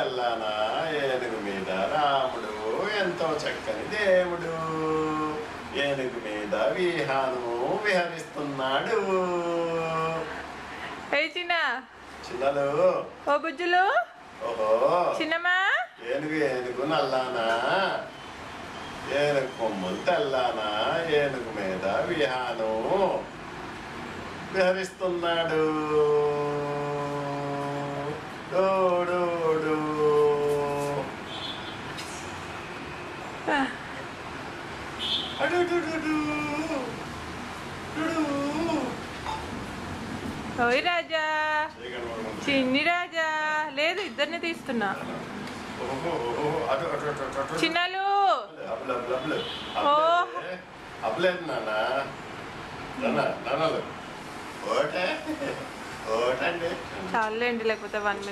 తెల్లానా ఏనుగు మీద రాముడు ఎంతో చక్కని దేవుడు. ఏనుగు మీద విహానము విహరిస్తున్నాడు. చిన్నలు ఓ బుజ్జులు ఓహో చిన్నమ్మా ఏనుగు నల్లానా ఏనుగు కొమ్ములు తెల్లానా ఏనుగు మీద విహానం విహరిస్తున్నాడు. ఓయ్ రాజా చిన్ని రాజా లేదు ఇద్దరిని తీస్తున్నా. చిన్నలు అబ్బలేదు నాన్న చాలండి లేకపోతే 1 minute.